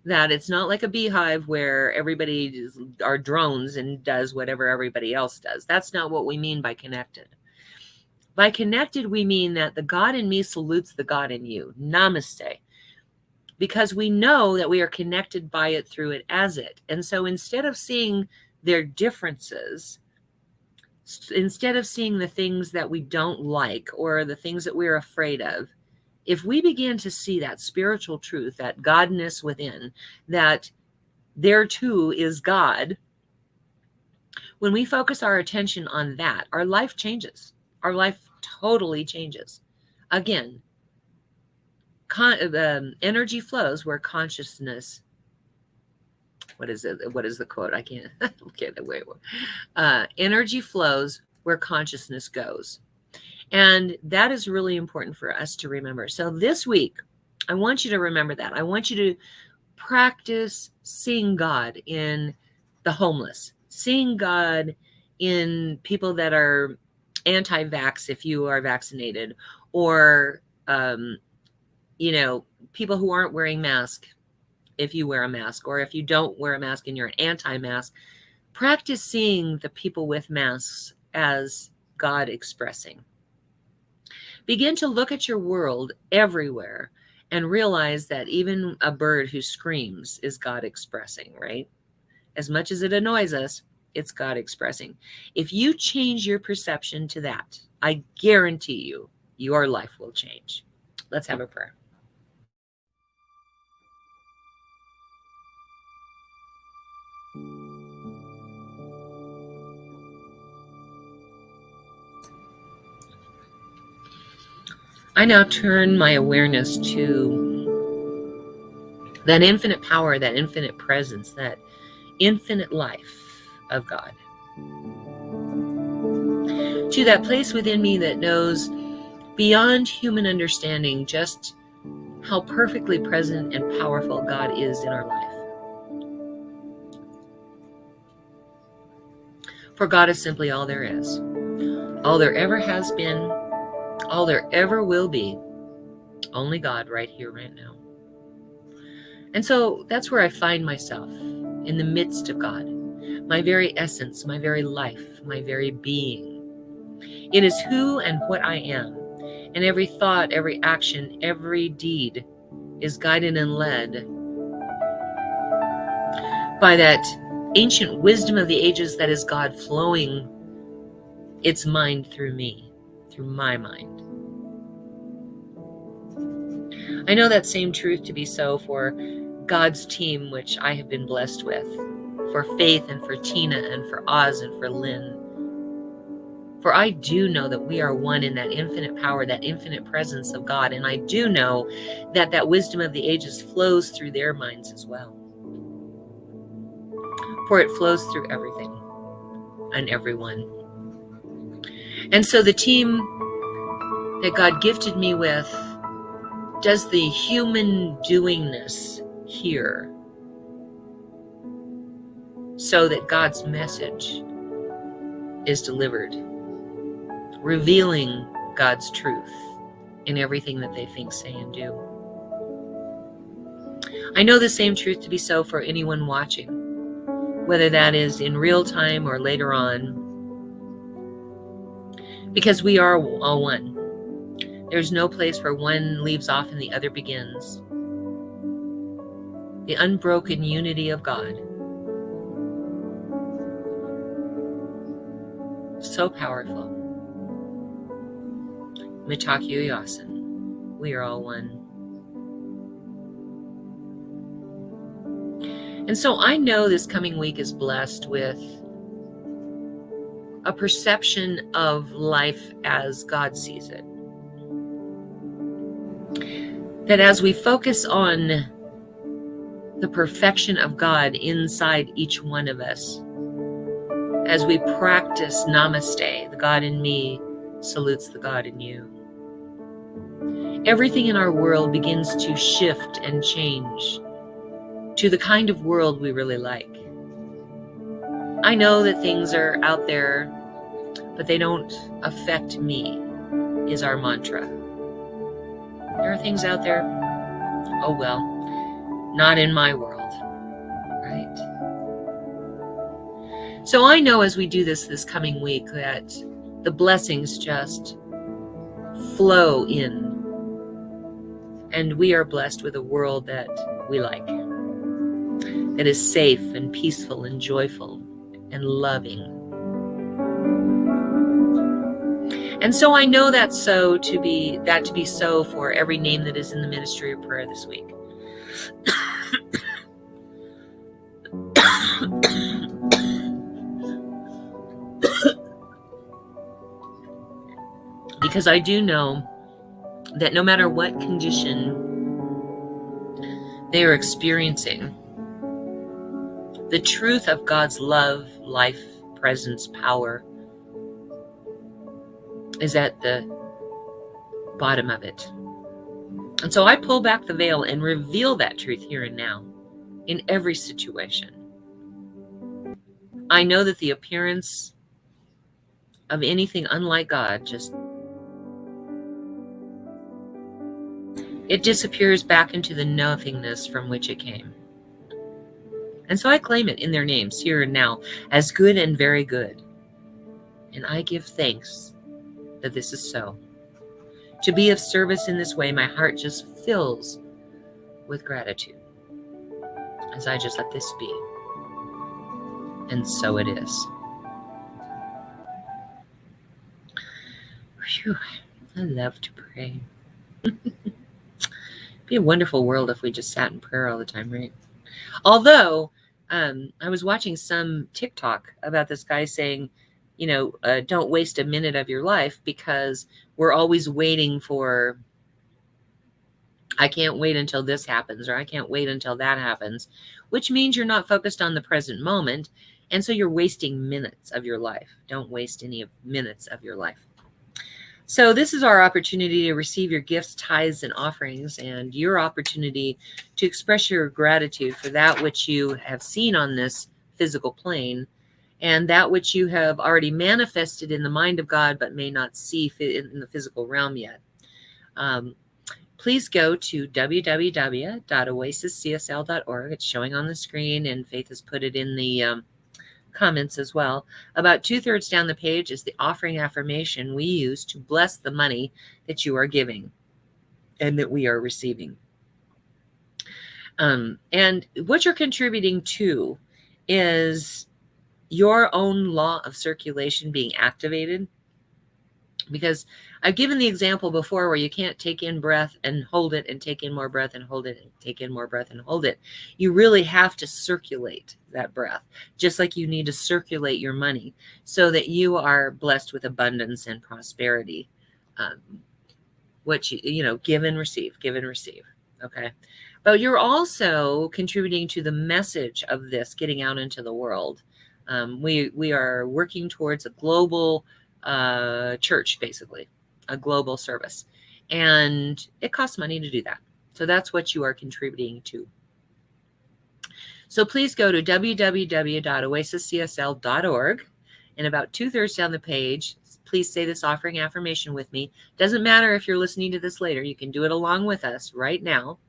that it's not like a beehive where everybody are drones and does whatever everybody else does. That's not what we mean by connected. By connected, we mean that the God in me salutes the God in you. Namaste. Because we know that we are connected by it, through it, as it. And so instead of seeing their differences, instead of seeing the things that we don't like or the things that we're afraid of, if we begin to see that spiritual truth, that godness within, that there too is God, when we focus our attention on that, our life changes. Our life totally changes. Again, energy flows where consciousness, what is it? What is the quote? I can't, wait. Energy flows where consciousness goes. And that is really important for us to remember. So this week, I want you to remember that. I want you to practice seeing God in the homeless, seeing God in people that are anti-vax if you are vaccinated, or people who aren't wearing masks if you wear a mask, or if you don't wear a mask and you're an anti-mask. Practice seeing the people with masks as God expressing. Begin to look at your world everywhere and realize that even a bird who screams is God expressing, right? As much as it annoys us, it's God expressing. If you change your perception to that, I guarantee you, your life will change. Let's have a prayer. I now turn my awareness to that infinite power, that infinite presence, that infinite life of God. To that place within me that knows beyond human understanding just how perfectly present and powerful God is in our life. For God is simply all there is, all there ever has been, all there ever will be. Only God right here, right now. And so that's where I find myself, in the midst of God, my very essence, my very life, my very being. It is who and what I am. And every thought, every action, every deed is guided and led by that ancient wisdom of the ages that is God flowing its mind through me, through my mind. I know that same truth to be so for God's team, which I have been blessed with, for Faith and for Tina and for Oz and for Lynn. For I do know that we are one in that infinite power, that infinite presence of God. And I do know that that wisdom of the ages flows through their minds as well. For it flows through everything and everyone. And so the team that God gifted me with does the human doingness here so that God's message is delivered, revealing God's truth in everything that they think, say, and do. I know the same truth to be so for anyone watching, whether that is in real time or later on, because we are all one. There's no place where one leaves off and the other begins. The unbroken unity of God. So powerful. Mitakyo Yasin. We are all one. And so I know this coming week is blessed with a perception of life as God sees it. That as we focus on the perfection of God inside each one of us as we practice Namaste. The God in me salutes the God in you. Everything in our world begins to shift and change to the kind of world we really like. I know that things are out there, but they don't affect me, is our mantra. There are things out there, oh well, not in my world, right? So I know as we do this coming week that the blessings just flow in, and we are blessed with a world that we like, that is safe and peaceful and joyful and loving. And so I know that to be so for every name that is in the ministry of prayer this week. Because I do know that no matter what condition they are experiencing, the truth of God's love, life, presence, power is at the bottom of it. And so I pull back the veil and reveal that truth here and now in every situation. I know that the appearance of anything unlike God it disappears back into the nothingness from which it came. And so I claim it in their names here and now as good and very good. And I give thanks that this is so. To be of service in this way, my heart just fills with gratitude as I just let this be. And so it is. Whew, I love to pray. It'd be a wonderful world if we just sat in prayer all the time, right? Although, I was watching some TikTok about this guy saying, don't waste a minute of your life because we're always waiting for, I can't wait until this happens, or I can't wait until that happens, which means you're not focused on the present moment. And so you're wasting minutes of your life. Don't waste any minutes of your life. So this is our opportunity to receive your gifts, tithes, and offerings, and your opportunity to express your gratitude for that which you have seen on this physical plane and that which you have already manifested in the mind of God but may not see in the physical realm yet. Please go to www.oasiscsl.org. It's showing on the screen, and Faith has put it in the comments as well. About 2/3 down the page is the offering affirmation we use to bless the money that you are giving and that we are receiving. And what you're contributing to is your own law of circulation being activated. Because I've given the example before where you can't take in breath and hold it and take in more breath and hold it and take in more breath and hold it. You really have to circulate that breath, just like you need to circulate your money so that you are blessed with abundance and prosperity. What give and receive, give and receive. Okay. But you're also contributing to the message of this getting out into the world. We are working towards a global church, basically a global service, and it costs money to do that. So that's what you are contributing to. So please go to www.oasiscsl.org, and about 2/3 down the page, please say this offering affirmation with me. Doesn't matter if you're listening to this later, you can do it along with us right now.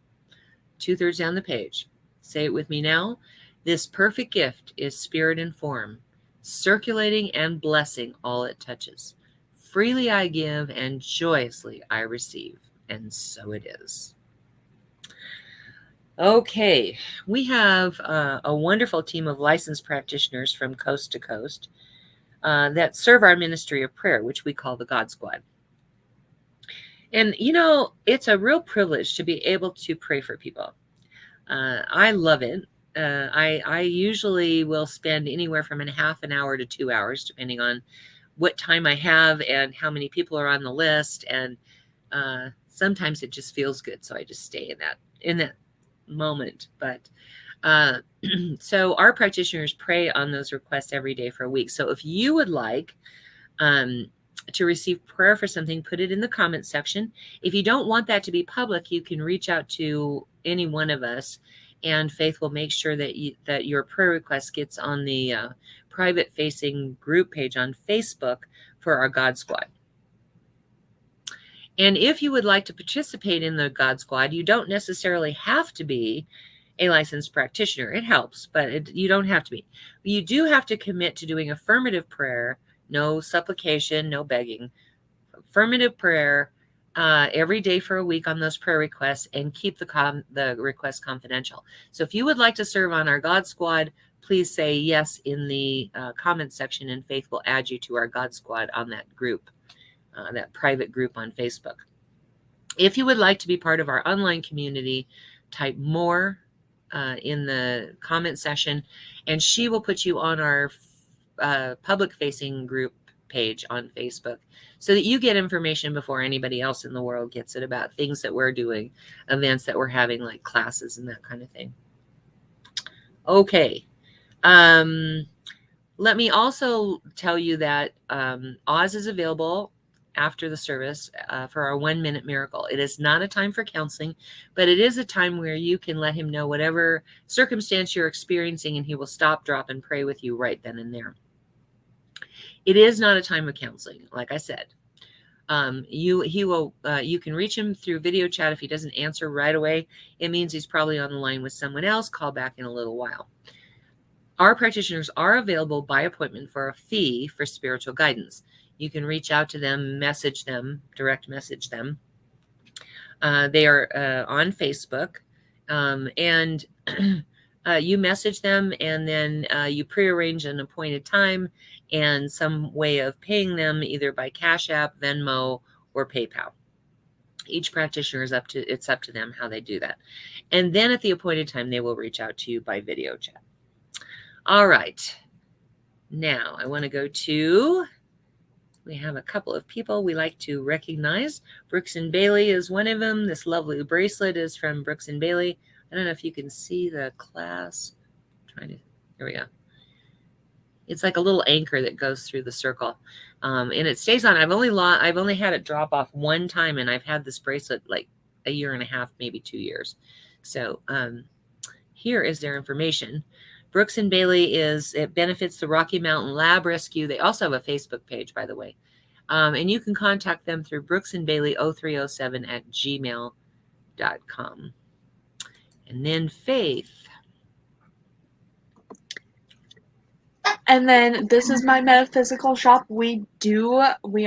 2/3 down the page, say it with me now. This perfect gift is spirit and form, circulating and blessing all it touches. Freely I give and joyously I receive. And so it is. Okay, we have a wonderful team of licensed practitioners from coast to coast that serve our ministry of prayer, which we call the God Squad. And, it's a real privilege to be able to pray for people. I love it. I usually will spend anywhere from a half an hour to 2 hours, depending on what time I have and how many people are on the list. And sometimes it just feels good. So I just stay in that moment. But so our practitioners pray on those requests every day for a week. So if you would like to receive prayer for something, put it in the comments section. If you don't want that to be public, you can reach out to any one of us, and Faith will make sure that your prayer request gets on the private facing group page on Facebook for our God Squad. And if you would like to participate in the God Squad, you don't necessarily have to be a licensed practitioner. It helps, but you don't have to be. You do have to commit to doing affirmative prayer, no supplication, no begging, affirmative prayer every day for a week on those prayer requests, and keep the request confidential. So if you would like to serve on our God Squad, please say yes in the comment section, and Faith will add you to our God Squad on that group, that private group on Facebook. If you would like to be part of our online community, type more in the comment section, and she will put you on our public facing group page on Facebook, so that you get information before anybody else in the world gets it about things that we're doing, events that we're having, like classes and that kind of thing. Okay. Let me also tell you that Oz is available after the service for our 1 minute miracle. It is not a time for counseling, but it is a time where you can let him know whatever circumstance you're experiencing, and he will stop, drop, and pray with you right then and there. It is not a time of counseling, like I said. You can reach him through video chat. If he doesn't answer right away, it means he's probably on the line with someone else. Call back in a little while. Our practitioners are available by appointment for a fee for spiritual guidance. You can reach out to them, message them, direct message them. They are on Facebook, and you message them, and then you prearrange an appointed time and some way of paying them, either by Cash App, Venmo, or PayPal. Each practitioner is up to them how they do that. And then at the appointed time, they will reach out to you by video chat. All right. Now I want to go to, we have a couple of people we like to recognize. Brooks and Bailey is one of them. This lovely bracelet is from Brooks and Bailey. I don't know if you can see the clasp. Here we go. It's like a little anchor that goes through the circle, and it stays on. I've only had it drop off one time, and I've had this bracelet like a year and a half, maybe 2 years. So here is their information. Brooks and Bailey it benefits the Rocky Mountain Lab Rescue. They also have a Facebook page, by the way, and you can contact them through brooksandbailey0307@gmail.com. And then Faith. And then this is my metaphysical shop. We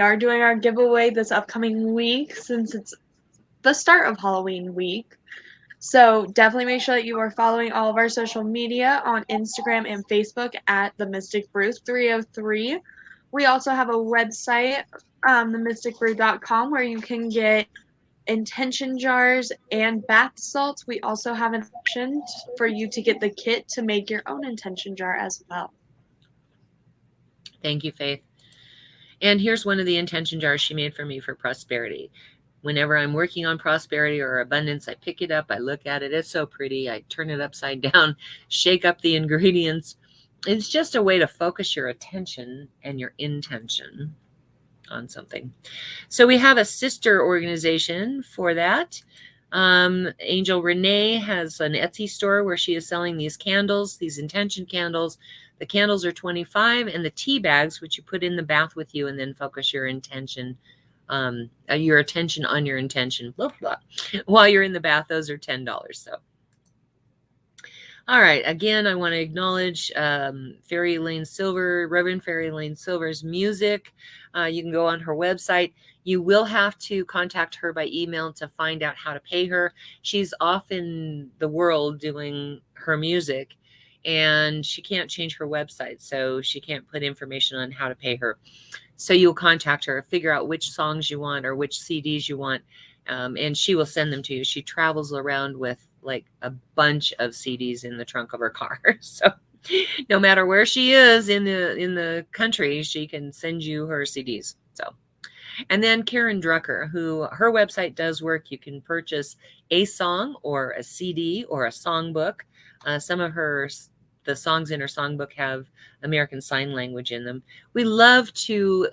are doing our giveaway this upcoming week, since it's the start of Halloween week. So definitely make sure that you are following all of our social media on Instagram and Facebook at The Mystic Brew 303. We also have a website, themysticbrew.com, where you can get intention jars and bath salts. We also have an option for you to get the kit to make your own intention jar as well. Thank you, Faith. And here's one of the intention jars she made for me for prosperity. Whenever I'm working on prosperity or abundance, I pick it up, I look at it. It's so pretty. I turn it upside down, shake up the ingredients. It's just a way to focus your attention and your intention on something. So we have a sister organization for that. Angel Renee has an Etsy store where she is selling these candles, these intention candles. The candles are $25, and the tea bags, which you put in the bath with you and then focus your intention, your attention on your intention, blah, blah. While you're in the bath, those are $10. So, all right. Again, I want to acknowledge Fairy Lane Silver, Reverend Fairy Lane Silver's music. You can go on her website. You will have to contact her by email to find out how to pay her. She's off in the world doing her music, and she can't change her website, so she can't put information on how to pay her. So you'll contact her, figure out which songs you want or which CDs you want, and she will send them to you. She travels around with like a bunch of CDs in the trunk of her car. So no matter where she is in the country, she can send you her CDs. So, And then Karen Drucker, who her website does work. You can purchase a song or a CD or a songbook. Some of the songs in her songbook have American Sign Language in them. We love to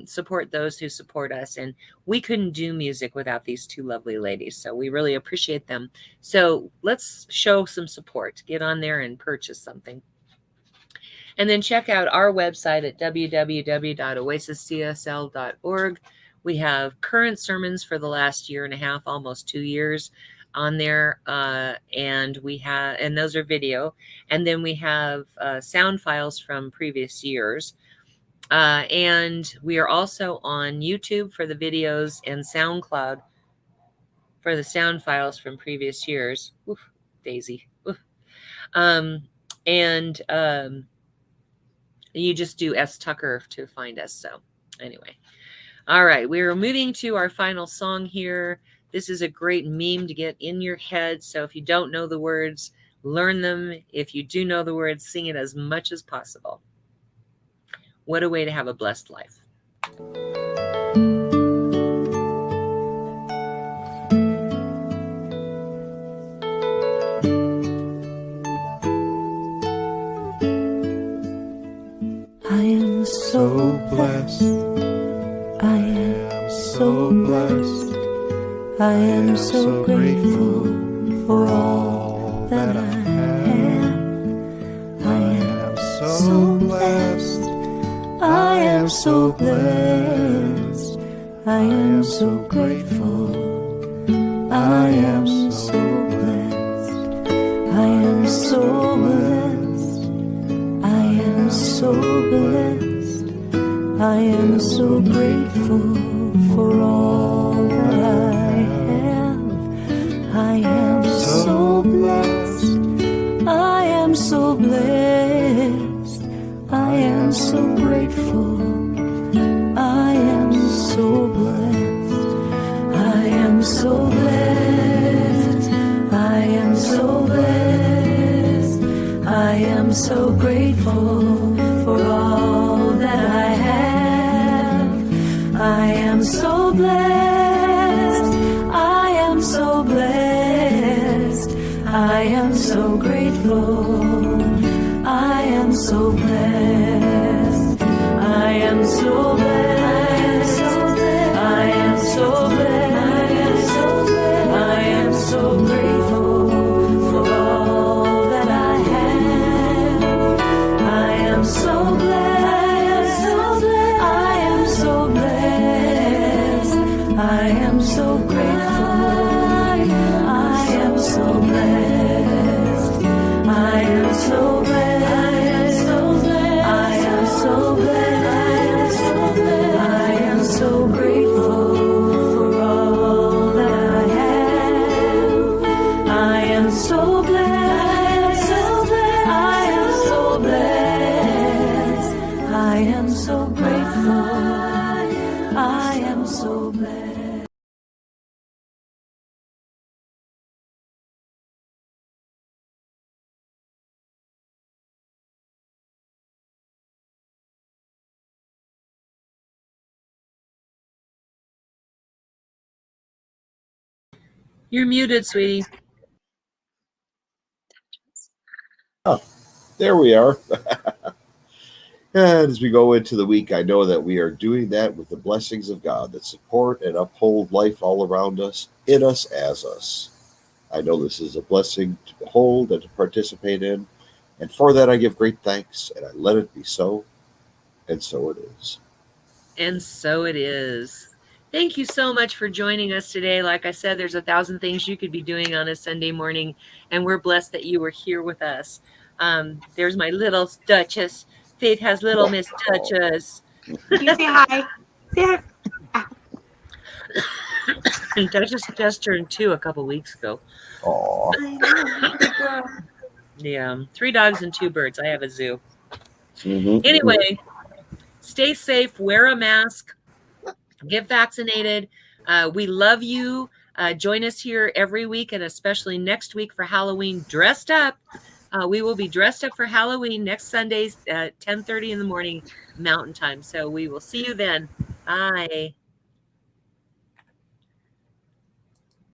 support those who support us, and we couldn't do music without these two lovely ladies, so we really appreciate them. So let's show some support. Get on there and purchase something. And then check out our website at www.oasiscsl.org. We have current sermons for the last year and a half, almost 2 years on there. And those are video. And then we have sound files from previous years. And we are also on YouTube for the videos and SoundCloud for the sound files from previous years. Oof, Daisy. Oof. You just do S. Tucker to find us. So anyway. All right. We're moving to our final song here. This is a great meme to get in your head. So if you don't know the words, learn them. If you do know the words, sing it as much as possible. What a way to have a blessed life. I am so blessed. I am so blessed. I am so grateful for all that I have. I am so blessed. I am so blessed. I am so grateful. I am so blessed. I am so blessed. I am so blessed. I am so grateful for all that I have. I am so blessed. I am so blessed. I am so grateful. I am so blessed. I am so blessed. I am so blessed. I am so grateful for all that I have. I am so blessed. I am so blessed. I am so grateful. I am so blessed. I am so blessed. I am so blessed. I am so grateful for all that I have. I am so blessed. I am so blessed. I am so grateful. I am so blessed. I am so blessed. I am so blessed. I am so grateful for all that I have. I am so blessed. I am so blessed. I am so grateful. I am so blessed. You're muted, sweetie. There we are. And as we go into the week, I know that we are doing that with the blessings of God that support and uphold life all around us, in us, as us. I know this is a blessing to behold and to participate in. And for that, I give great thanks, and I let it be so. And so it is. And so it is. Thank you so much for joining us today. Like I said, there's 1,000 things you could be doing on a Sunday morning, and we're blessed that you were here with us. There's my little Duchess. Faith has little Miss Duchess. You say hi. Say hi. And Duchess just turned 2 a couple weeks ago. Aw. Yeah, 3 dogs and 2 birds. I have a zoo. Mhm. Anyway, stay safe, wear a mask, get vaccinated. We love you. Join us here every week, and especially next week for Halloween, dressed up. We will be dressed up for Halloween next Sunday at 10:30 in the morning Mountain Time. So we will see you then. Bye.